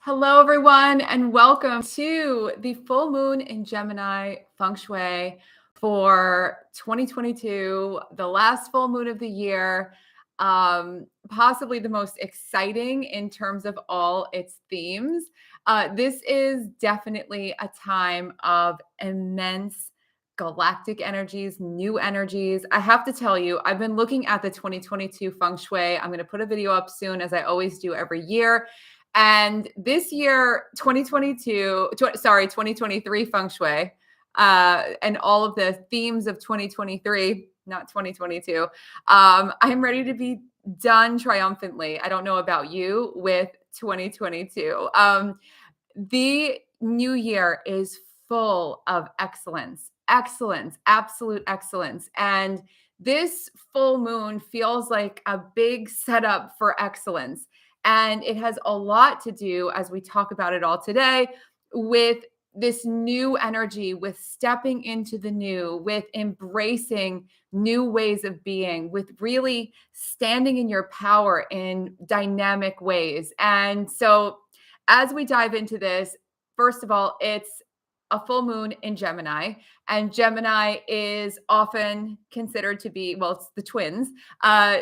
Hello, everyone, and welcome to the full moon in Gemini Feng Shui for 2022, the last full moon of the year, possibly the most exciting in terms of all its themes. This is definitely a time of immense galactic energies, new energies. I have to tell you, I've been looking at the 2022 Feng Shui. I'm going to put a video up soon, as I always do every year. And this year, 2023 Feng Shui, and all of the themes of 2023, not 2022, I'm ready to be done triumphantly. I don't know about you with 2022. The new year is full of excellence, absolute excellence. And this full moon feels like a big setup for excellence. And it has a lot to do, as we talk about it all today, with this new energy, with stepping into the new, with embracing new ways of being, with really standing in your power in dynamic ways. And so, as we dive into this, first of all, it's a full moon in Gemini, and Gemini is often considered to be, well, it's the twins.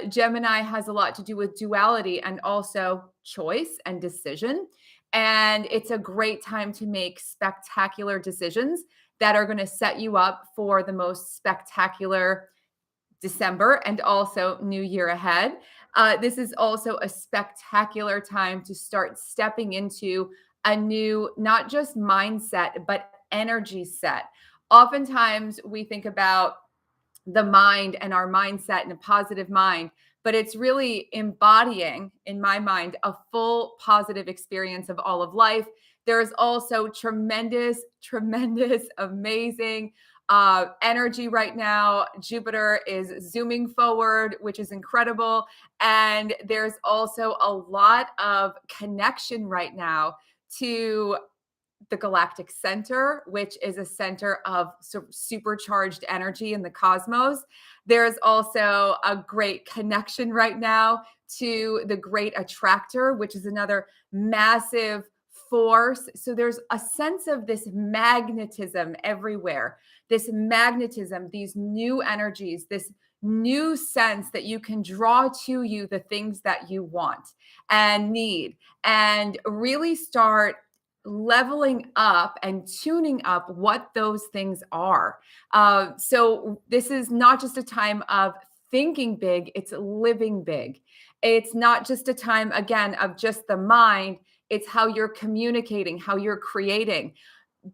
Gemini has a lot to do with duality and also choice and decision. And it's a great time to make spectacular decisions that are going to set you up for the most spectacular December and also New Year ahead. This is also a spectacular time to start stepping into a new, not just mindset, but energy set. Oftentimes, we think about the mind and our mindset and a positive mind, but it's really embodying, in my mind, a full positive experience of all of life. There's also tremendous, amazing energy right now. Jupiter is zooming forward, which is incredible. And there's also a lot of connection right now to the galactic center, which is a center of supercharged energy in the cosmos. There's also a great connection right now to the great attractor, which is another massive force. So there's a sense of this magnetism everywhere, this magnetism, these new energies, this new sense that you can draw to you the things that you want and need, and really start leveling up and tuning up what those things are. So this is not just a time of thinking big, it's living big. It's not just a time, again, of just the mind, it's how you're communicating, how you're creating.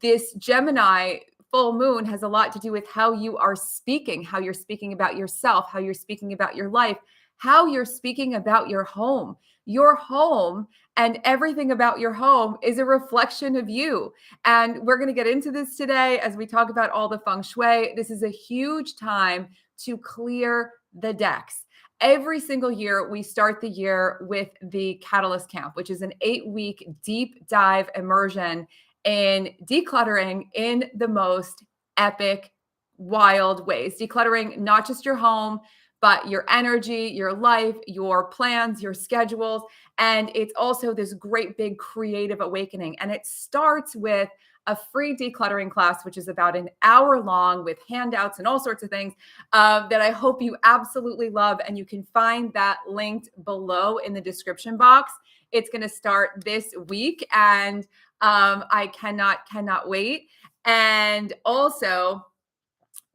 This Gemini full moon has a lot to do with how you are speaking, how you're speaking about yourself, how you're speaking about your life, how you're speaking about your home. Your home and everything about your home is a reflection of you. And we're going to get into this today as we talk about all the feng shui. This is a huge time to clear the decks. Every single year, we start the year with the Catalyst Camp, which is an 8-week deep dive immersion in decluttering in the most epic, wild ways. Decluttering not just your home, but your energy, your life, your plans, your schedules. And it's also this great big creative awakening. And it starts with a free decluttering class, which is about an hour long with handouts and all sorts of things that I hope you absolutely love. And you can find that linked below in the description box. It's going to start this week, and I cannot wait. And also,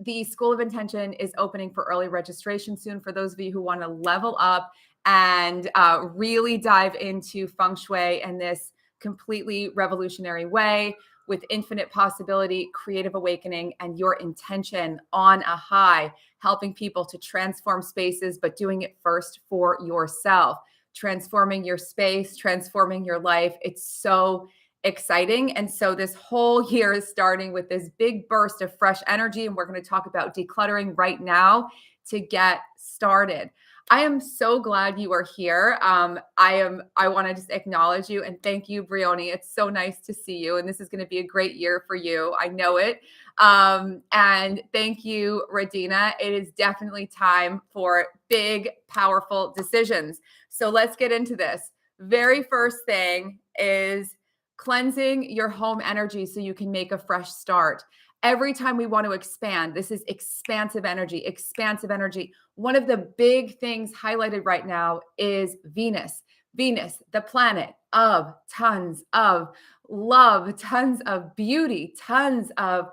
the School of Intention is opening for early registration soon for those of you who want to level up and really dive into feng shui in this completely revolutionary way with infinite possibility, creative awakening, and your intention on a high, helping people to transform spaces, but doing it first for yourself, transforming your space, transforming your life. It's so exciting. And so this whole year is starting with this big burst of fresh energy. And we're going to talk about decluttering right now to get started. I am so glad you are here. I want to just acknowledge you and thank you, Brioni. It's so nice to see you. And this is going to be a great year for you. I know it. And thank you, Radina. It is definitely time for big, powerful decisions. So let's get into this. Very first thing is cleansing your home energy so you can make a fresh start. Every time we want to expand, this is expansive energy, expansive energy. One of the big things highlighted right now is Venus. Venus, the planet of tons of love, tons of beauty, tons of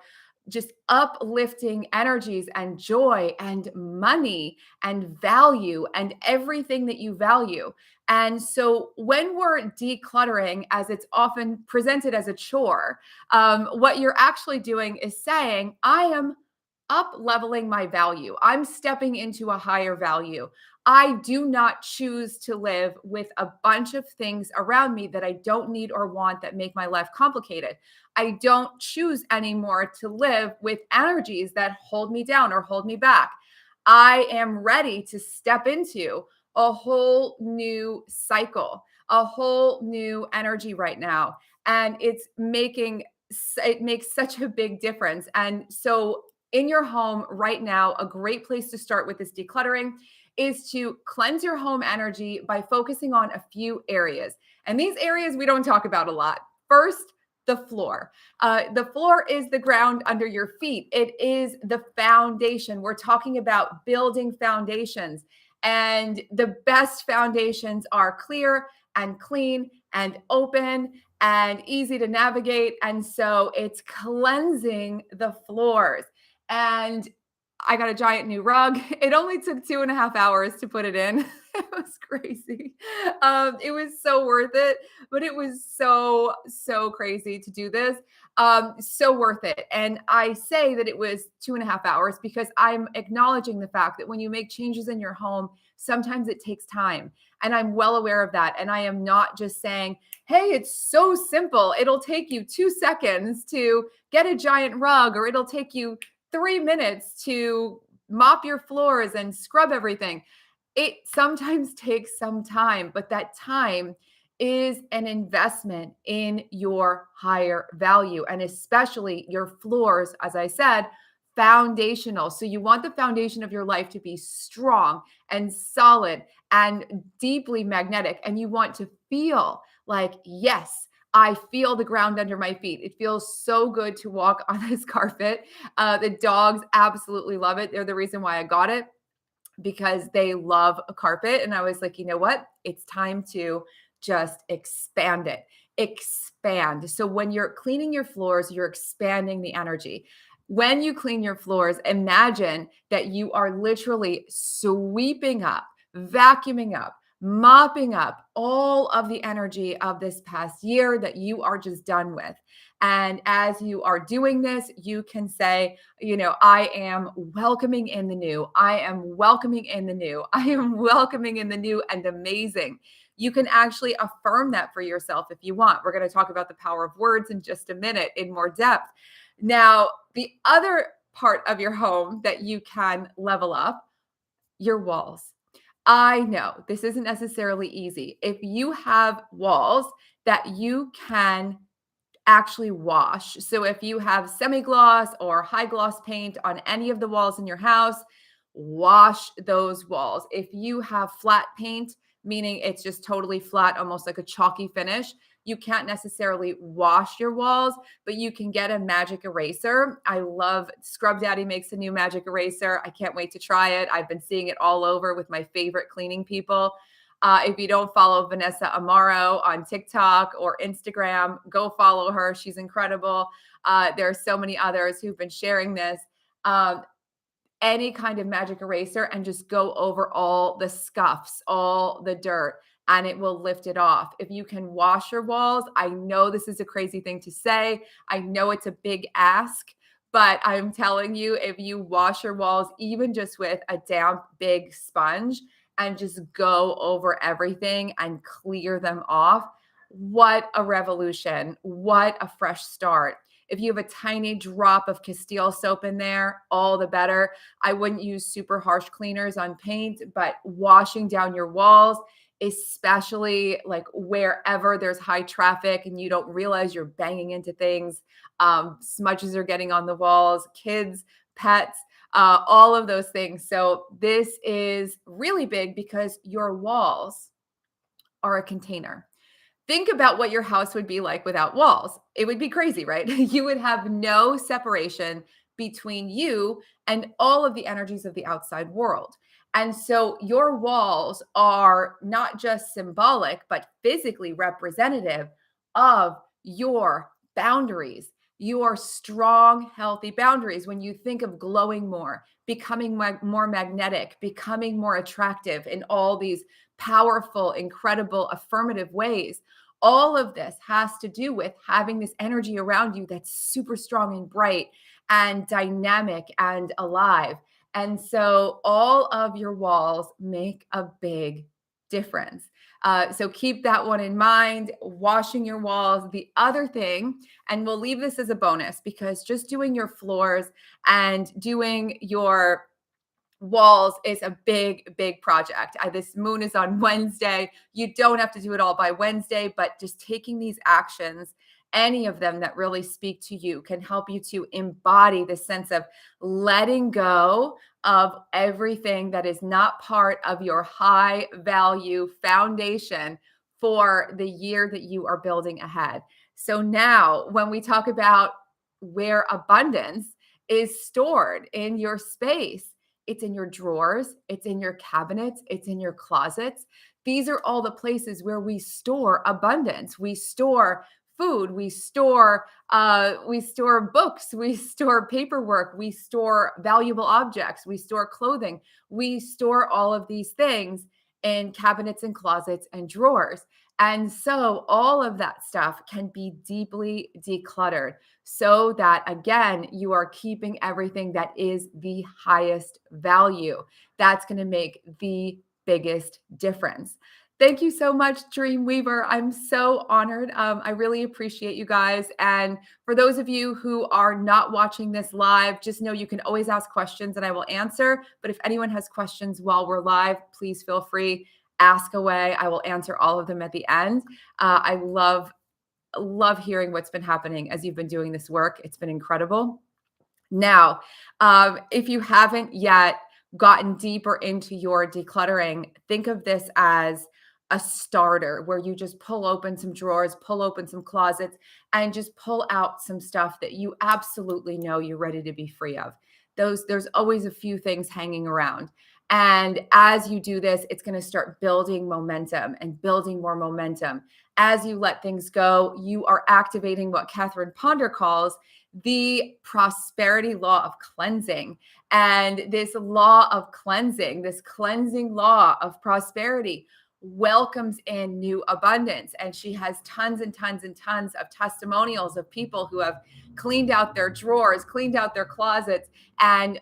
just uplifting energies and joy and money and value and everything that you value. And so when we're decluttering, as it's often presented as a chore, what you're actually doing is saying, I am up leveling my value. I'm stepping into a higher value. I do not choose to live with a bunch of things around me that I don't need or want that make my life complicated. I don't choose anymore to live with energies that hold me down or hold me back. I am ready to step into a whole new cycle, a whole new energy right now. And it makes such a big difference. And so in your home right now, a great place to start with this decluttering is to cleanse your home energy by focusing on a few areas. And these areas we don't talk about a lot. First, the floor. The floor is the ground under your feet. It is the foundation. We're talking about building foundations. And the best foundations are clear and clean and open and easy to navigate. And so it's cleansing the floors. And I got a giant new rug. It only took 2.5 hours to put it in. It was crazy. It was so worth it, but it was so crazy to do this. So worth it. And I say that it was 2.5 hours because I'm acknowledging the fact that when you make changes in your home, sometimes it takes time. And I'm well aware of that. And I am not just saying, hey, it's so simple. It'll take you 2 seconds to get a giant rug, or it'll take you 3 minutes to mop your floors and scrub everything. It sometimes takes some time, but that time is an investment in your higher value, and especially your floors, as I said, foundational. So you want the foundation of your life to be strong and solid and deeply magnetic. And you want to feel like, yes, I feel the ground under my feet. It feels so good to walk on this carpet. The dogs absolutely love it. They're the reason why I got it, because they love a carpet. And I was like, you know what? It's time to just expand it. Expand. So when you're cleaning your floors, you're expanding the energy. When you clean your floors, imagine that you are literally sweeping up, vacuuming up, mopping up all of the energy of this past year that you are just done with. And as you are doing this, you can say, I am welcoming in the new. I am welcoming in the new. I am welcoming in the new and amazing. You can actually affirm that for yourself if you want. We're going to talk about the power of words in just a minute in more depth. Now, the other part of your home that you can level up, your walls. I know this isn't necessarily easy. If you have walls that you can actually wash. So if you have semi-gloss or high gloss paint on any of the walls in your house, wash those walls. If you have flat paint, meaning it's just totally flat, almost like a chalky finish, you can't necessarily wash your walls, but you can get a magic eraser. I love Scrub Daddy makes a new magic eraser. I can't wait to try it. I've been seeing it all over with my favorite cleaning people. If you don't follow Vanessa Amaro on TikTok or Instagram, go follow her. She's incredible. There are so many others who've been sharing this. Any kind of magic eraser, and just go over all the scuffs, all the dirt, and it will lift it off. If you can wash your walls, I know this is a crazy thing to say. I know it's a big ask, but I'm telling you, if you wash your walls, even just with a damp, big sponge, and just go over everything and clear them off, what a revolution. What a fresh start. If you have a tiny drop of Castile soap in there, all the better. I wouldn't use super harsh cleaners on paint, but washing down your walls, especially like wherever there's high traffic and you don't realize you're banging into things, smudges are getting on the walls, kids, pets, all of those things. So this is really big because your walls are a container. Think about what your house would be like without walls. It would be crazy, right? You would have no separation between you and all of the energies of the outside world. And so your walls are not just symbolic, but physically representative of your boundaries, your strong, healthy boundaries. When you think of glowing more, becoming more magnetic, becoming more attractive in all these powerful, incredible, affirmative ways, all of this has to do with having this energy around you that's super strong and bright and dynamic and alive. And so all of your walls make a big difference. So keep that one in mind, washing your walls. The other thing, and we'll leave this as a bonus because just doing your floors and doing your walls is a big project. This moon is on Wednesday. You don't have to do it all by Wednesday, but just taking these actions, any of them that really speak to you, can help you to embody the sense of letting go of everything that is not part of your high value foundation for the year that you are building ahead. So now when we talk about where abundance is stored in your space, it's in your drawers, it's in your cabinets, it's in your closets. These are all the places where we store abundance. We store food, we store books, we store paperwork, we store valuable objects, we store clothing, we store all of these things in cabinets and closets and drawers. And so all of that stuff can be deeply decluttered so that, again, you are keeping everything that is the highest value. That's going to make the biggest difference. Thank you so much, Dreamweaver. I'm so honored. I really appreciate you guys. And for those of you who are not watching this live, just know you can always ask questions and I will answer. But if anyone has questions while we're live, please feel free, ask away. I will answer all of them at the end. I love hearing what's been happening as you've been doing this work. It's been incredible. Now, if you haven't yet gotten deeper into your decluttering, think of this as a starter where you just pull open some drawers, pull open some closets, and just pull out some stuff that you absolutely know you're ready to be free of. There's always a few things hanging around. And as you do this, it's going to start building momentum and building more momentum. As you let things go, you are activating what Catherine Ponder calls the prosperity law of cleansing. And this law of cleansing, this cleansing law of prosperity, welcomes in new abundance. And she has tons and tons and tons of testimonials of people who have cleaned out their drawers, cleaned out their closets, and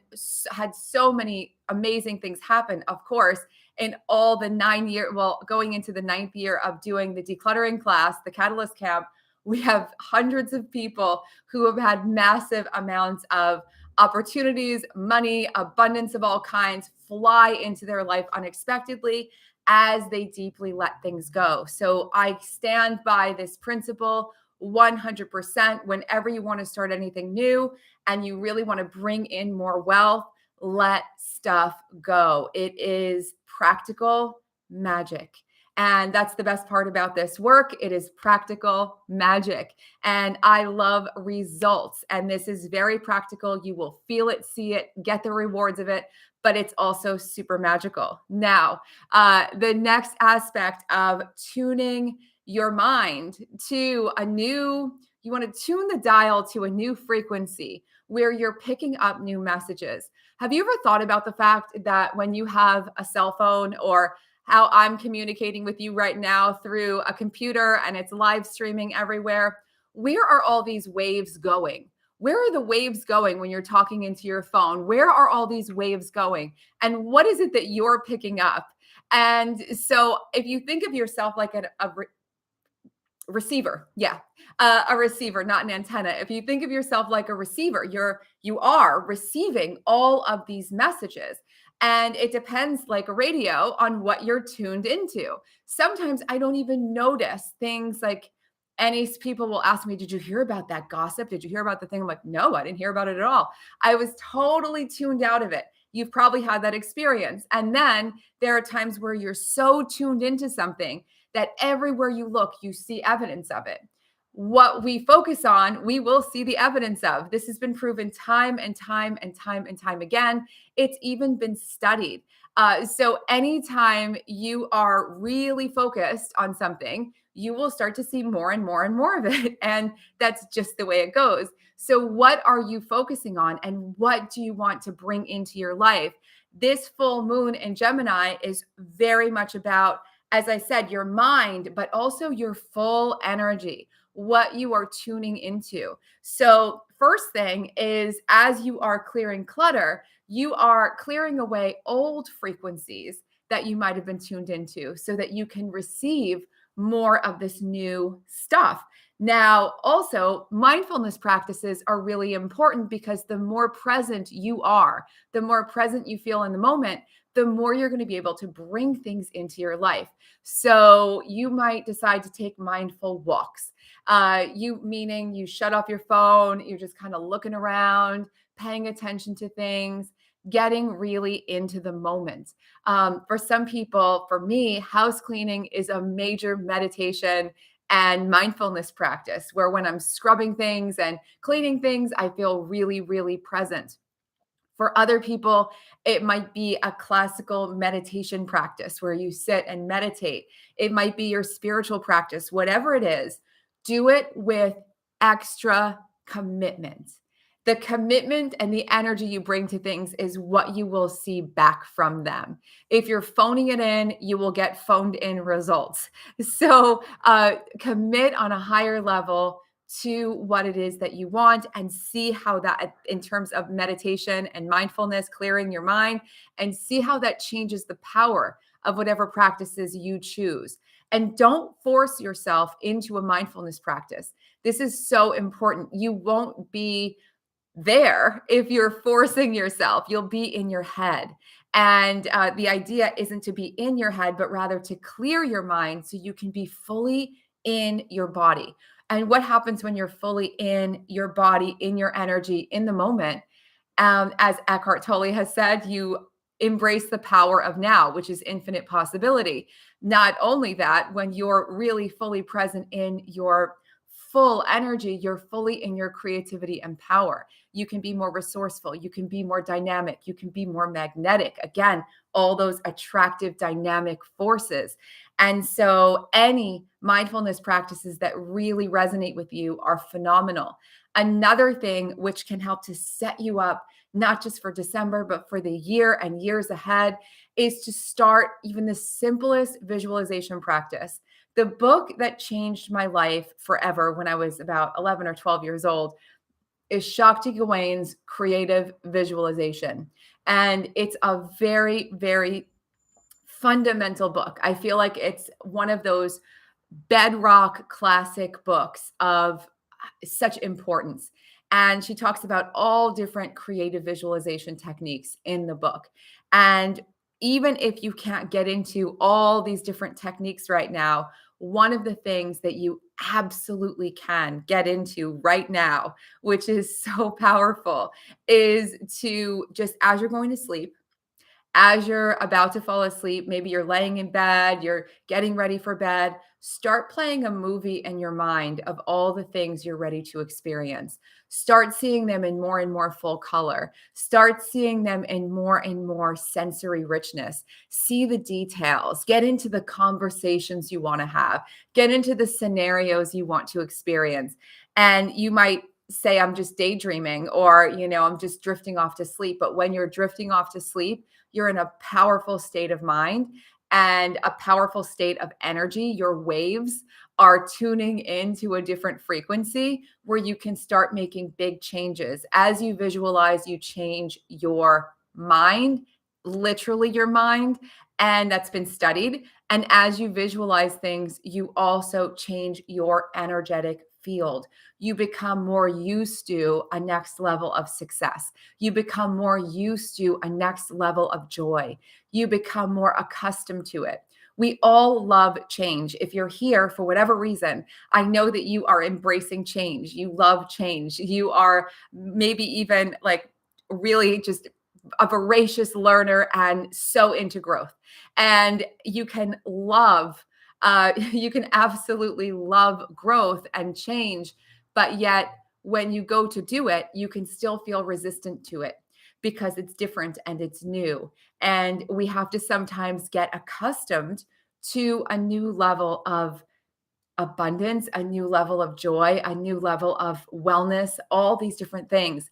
had so many amazing things happen. Of course, in all the 9 year, well, going into the 9th year of doing the decluttering class, the Catalyst Camp, we have hundreds of people who have had massive amounts of opportunities, money, abundance of all kinds fly into their life unexpectedly as they deeply let things go. So I stand by this principle 100%. Whenever you want to start anything new and you really want to bring in more wealth, let stuff go. It is practical magic. And that's the best part about this work. It is practical magic. And I love results. And this is very practical. You will feel it, see it, get the rewards of it, but it's also super magical. Now, the next aspect of tuning your mind to you want to tune the dial to a new frequency where you're picking up new messages. Have you ever thought about the fact that when you have a cell phone, or how I'm communicating with you right now through a computer and it's live streaming everywhere, where are all these waves going? Where are the waves going when you're talking into your phone? Where are all these waves going? And what is it that you're picking up? And so if you think of yourself like a receiver, a receiver, not an antenna. If you think of yourself like a receiver, you are receiving all of these messages. And it depends, like a radio, on what you're tuned into. Sometimes I don't even notice things like, any people will ask me, did you hear about that gossip? Did you hear about the thing? I'm like, no, I didn't hear about it at all. I was totally tuned out of it. You've probably had that experience. And then there are times where you're so tuned into something that everywhere you look, you see evidence of it. What we focus on, we will see the evidence of. This has been proven time and time and time and time again. It's even been studied. So anytime you are really focused on something, you will start to see more and more and more of it. And that's just the way it goes. So, what are you focusing on and what do you want to bring into your life? This full moon in Gemini is very much about, as I said, your mind, but also your full energy, what you are tuning into. So, first thing is as you are clearing clutter, you are clearing away old frequencies that you might have been tuned into so that you can receive more of this new stuff. Now, also, mindfulness practices are really important because the more present you are, the more present you feel in the moment, the more you're going to be able to bring things into your life. So, you might decide to take mindful walks. You meaning you shut off your phone, you're just kind of looking around, paying attention to things, getting really into the moment. For some people, for me, house cleaning is a major meditation and mindfulness practice where when I'm scrubbing things and cleaning things, I feel really, really present. For other people, it might be a classical meditation practice where you sit and meditate. It might be your spiritual practice, whatever it is, do it with extra commitment. The commitment and the energy you bring to things is what you will see back from them. If you're phoning it in, you will get phoned in results. So commit on a higher level to what it is that you want and see how that, in terms of meditation and mindfulness, clearing your mind, and see how that changes the power of whatever practices you choose. And don't force yourself into a mindfulness practice. This is so important. You won't be there if you're forcing yourself. You'll be in your head. And the idea isn't to be in your head, but rather to clear your mind so you can be fully in your body. And what happens when you're fully in your body, in your energy, in the moment? As Eckhart Tolle has said, you embrace the power of now, which is infinite possibility. Not only that, when you're really fully present in your full energy, you're fully in your creativity and power. You can be more resourceful. You can be more dynamic. You can be more magnetic. Again, all those attractive dynamic forces. And so any mindfulness practices that really resonate with you are phenomenal. Another thing which can help to set you up, not just for December, but for the year and years ahead, is to start even the simplest visualization practice. The book that changed my life forever when I was about 11 or 12 years old is Shakti Gawain's Creative Visualization. And it's a very, very fundamental book. I feel like it's one of those bedrock classic books of such importance. And she talks about all different creative visualization techniques in the book. And even if you can't get into all these different techniques right now, one of the things that you absolutely can get into right now, which is so powerful, is to just as you're going to sleep, as you're about to fall asleep, maybe you're laying in bed, you're getting ready for bed, start playing a movie in your mind of all the things you're ready to experience. Start seeing them in more and more full color. Start seeing them in more and more sensory richness. See the details. Get into the conversations you want to have. Get into the scenarios you want to experience. And you might say, I'm just daydreaming, or, I'm just drifting off to sleep. But when you're drifting off to sleep, you're in a powerful state of mind and a powerful state of energy. Your waves are tuning into a different frequency where you can start making big changes. As you visualize, you change your mind, literally your mind, and that's been studied. And as you visualize things, you also change your energetic field. You become more used to a next level of success. You become more used to a next level of joy. You become more accustomed to it. We all love change. If you're here for whatever reason, I know that you are embracing change. You love change. You are maybe even like really just a voracious learner and so into growth. And you can love You can absolutely love growth and change, but yet when you go to do it, you can still feel resistant to it because it's different and it's new. And we have to sometimes get accustomed to a new level of abundance, a new level of joy, a new level of wellness, all these different things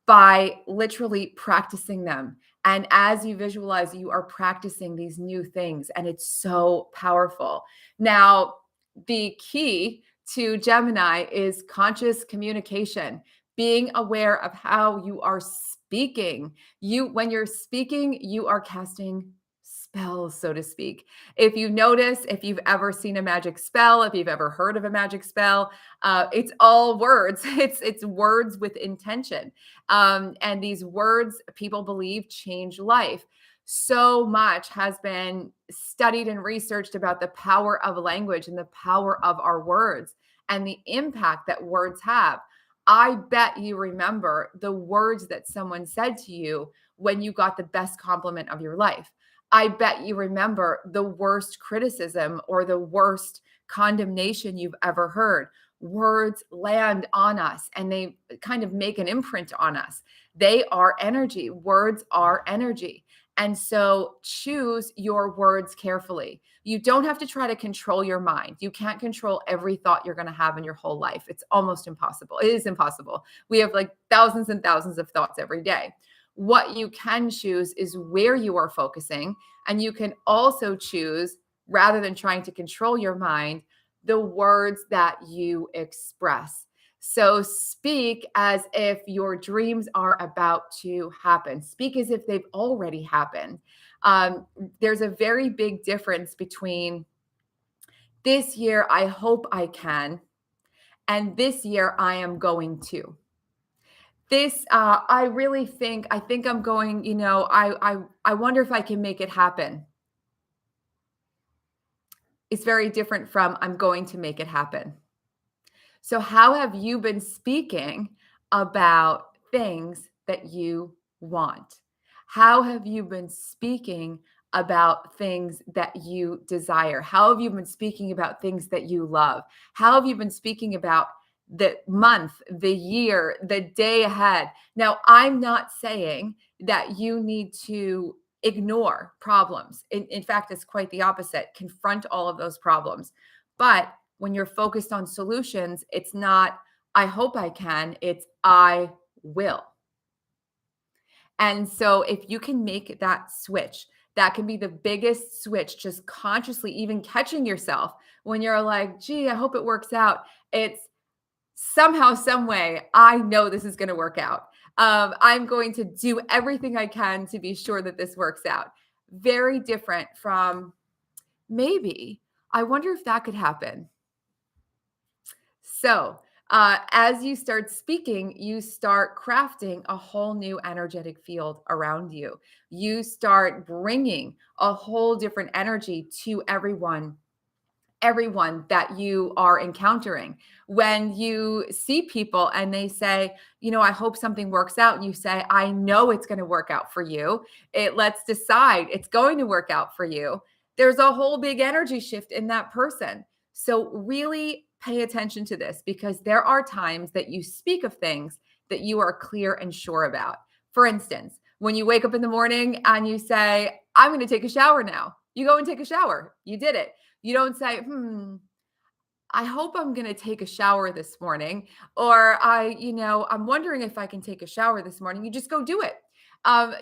by literally practicing them. And as you visualize, you are practicing these new things, and it's so powerful. Now, the key to Gemini is conscious communication, being aware of how you are speaking. When you're speaking, you are casting spells, so to speak. If you notice, if you've ever seen a magic spell, if you've ever heard of a magic spell, it's all words. It's words with intention. And these words, people believe, change life. So much has been studied and researched about the power of language and the power of our words and the impact that words have. I bet you remember the words that someone said to you when you got the best compliment of your life. I bet you remember the worst criticism or the worst condemnation you've ever heard. Words land on us and they kind of make an imprint on us. They are energy. Words are energy. And so choose your words carefully. You don't have to try to control your mind. You can't control every thought you're going to have in your whole life. It's almost impossible. It is impossible. We have like thousands and thousands of thoughts every day. What you can choose is where you are focusing. And you can also choose, rather than trying to control your mind, the words that you express. So speak as if your dreams are about to happen. Speak as if they've already happened. There's a very big difference between this year, I hope I can, and this year, I am going to. I really think, I'm going, I wonder if I can make it happen. It's very different from I'm going to make it happen. So, how have you been speaking about things that you want? How have you been speaking about things that you desire? How have you been speaking about things that you love? How have you been speaking about the month, the year, the day ahead? Now, I'm not saying that you need to ignore problems. In fact, it's quite the opposite. Confront all of those problems. But when you're focused on solutions, it's not, I hope I can, it's I will. And so if you can make that switch, that can be the biggest switch, just consciously even catching yourself when you're like, gee, I hope it works out. It's somehow, some way, I know this is going to work out. I'm going to do everything I can to be sure that this works out. Very different from maybe, I wonder if that could happen. So, as you start speaking, you start crafting a whole new energetic field around you. You start bringing a whole different energy to everyone that you are encountering. When you see people and they say, I hope something works out, and you say, I know it's going to work out for you. Let's decide it's going to work out for you. There's a whole big energy shift in that person. So really pay attention to this, because there are times that you speak of things that you are clear and sure about. For instance, when you wake up in the morning and you say, I'm going to take a shower now, you go and take a shower. You did it. You don't say, I hope I'm going to take a shower this morning, or I'm wondering if I can take a shower this morning. You just go do it.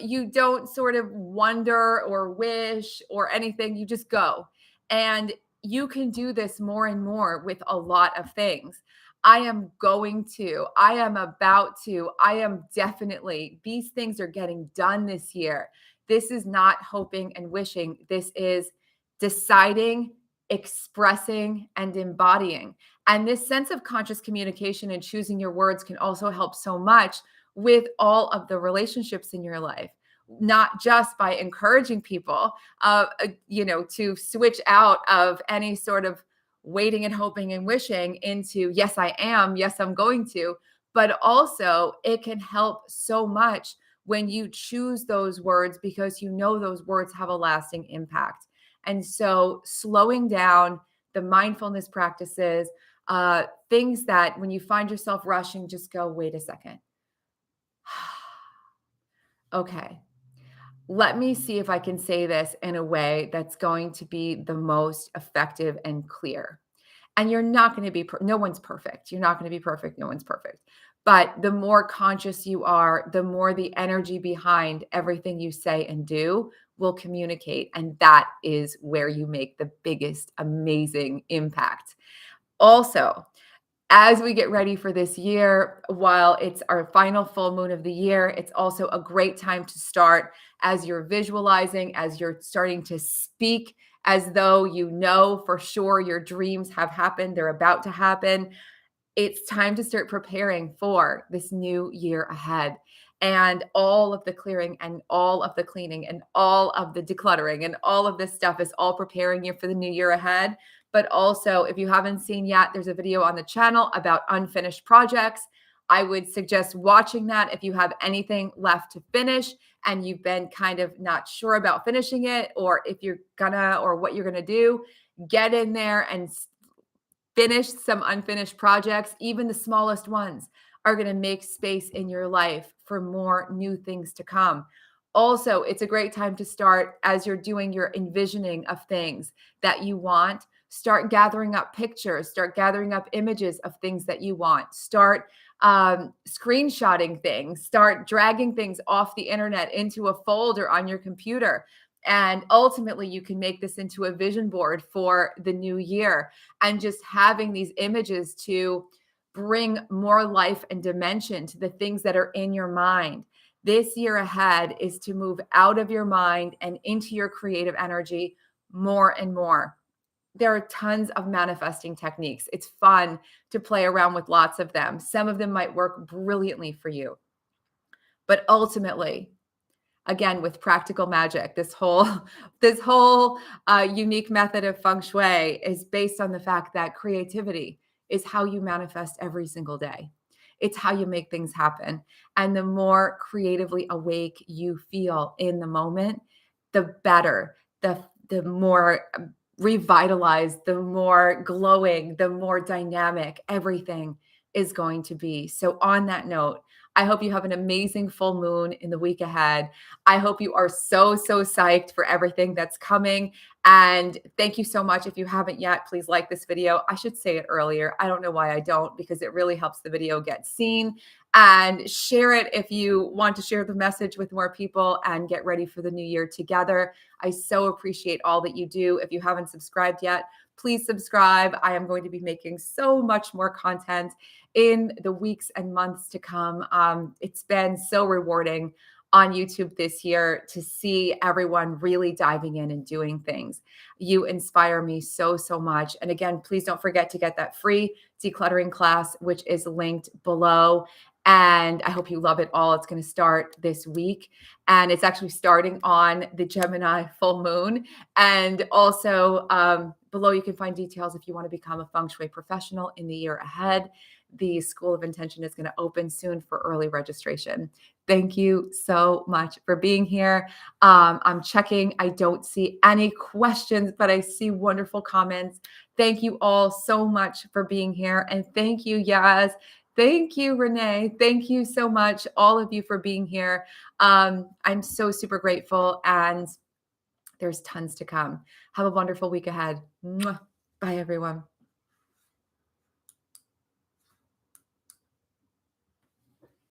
You don't sort of wonder or wish or anything. You just go. And you can do this more and more with a lot of things. I am going to, I am about to, I am definitely, these things are getting done this year. This is not hoping and wishing. This is deciding, expressing, and embodying. And this sense of conscious communication and choosing your words can also help so much with all of the relationships in your life, not just by encouraging people, to switch out of any sort of waiting and hoping and wishing into, yes, I am, yes, I'm going to, but also it can help so much when you choose those words, because those words have a lasting impact. And so slowing down, the mindfulness practices, things that when you find yourself rushing, just go, wait a second. Okay, let me see if I can say this in a way that's going to be the most effective and clear. And you're not going to be, no one's perfect. You're not going to be perfect. No one's perfect. But the more conscious you are, the more the energy behind everything you say and do will communicate. And that is where you make the biggest, amazing impact. Also, as we get ready for this year, while it's our final full moon of the year, it's also a great time to start as you're visualizing, as you're starting to speak as though you know for sure your dreams have happened, they're about to happen. It's time to start preparing for this new year ahead. And all of the clearing and all of the cleaning and all of the decluttering and all of this stuff is all preparing you for the new year ahead. But also, if you haven't seen yet, there's a video on the channel about unfinished projects. I would suggest watching that if you have anything left to finish and you've been kind of not sure about finishing it, or if you're gonna, or what you're gonna do, get in there and finish some unfinished projects. Even the smallest ones are going to make space in your life for more new things to come. Also, it's a great time to start as you're doing your envisioning of things that you want. Start gathering up pictures, start gathering up images of things that you want. Start screenshotting things, start dragging things off the internet into a folder on your computer. And ultimately, you can make this into a vision board for the new year, and just having these images to bring more life and dimension to the things that are in your mind. This year ahead is to move out of your mind and into your creative energy more and more. There are tons of manifesting techniques. It's fun to play around with lots of them. Some of them might work brilliantly for you. But ultimately, again, with practical magic, this whole this whole unique method of Feng Shui is based on the fact that creativity is how you manifest every single day. It's how you make things happen. And the more creatively awake you feel in the moment, the better, the more revitalized, the more glowing, the more dynamic everything is going to be. So on that note, I hope you have an amazing full moon in the week ahead. I hope you are so psyched for everything that's coming. And thank you so much. If you haven't yet, please like this video. I should say it earlier. I don't know why I don't, because it really helps the video get seen. And share it if you want to share the message with more people and get ready for the new year together. I so appreciate all that you do. If you haven't subscribed yet, please subscribe. I am going to be making so much more content in the weeks and months to come. It's been so rewarding on YouTube this year to see everyone really diving in and doing things. You inspire me so much. And again, please don't forget to get that free decluttering class, which is linked below. And I hope you love it all. It's going to start this week. And it's actually starting on the Gemini full moon. And also below, you can find details if you want to become a Feng Shui professional in the year ahead. The School of Intention is going to open soon for early registration. Thank you so much for being here. I'm checking. I don't see any questions, but I see wonderful comments. Thank you all so much for being here. And thank you, Yaz. Thank you, Renee. Thank you so much, all of you, for being here. I'm so super grateful, and there's tons to come. Have a wonderful week ahead. Mwah. Bye, everyone.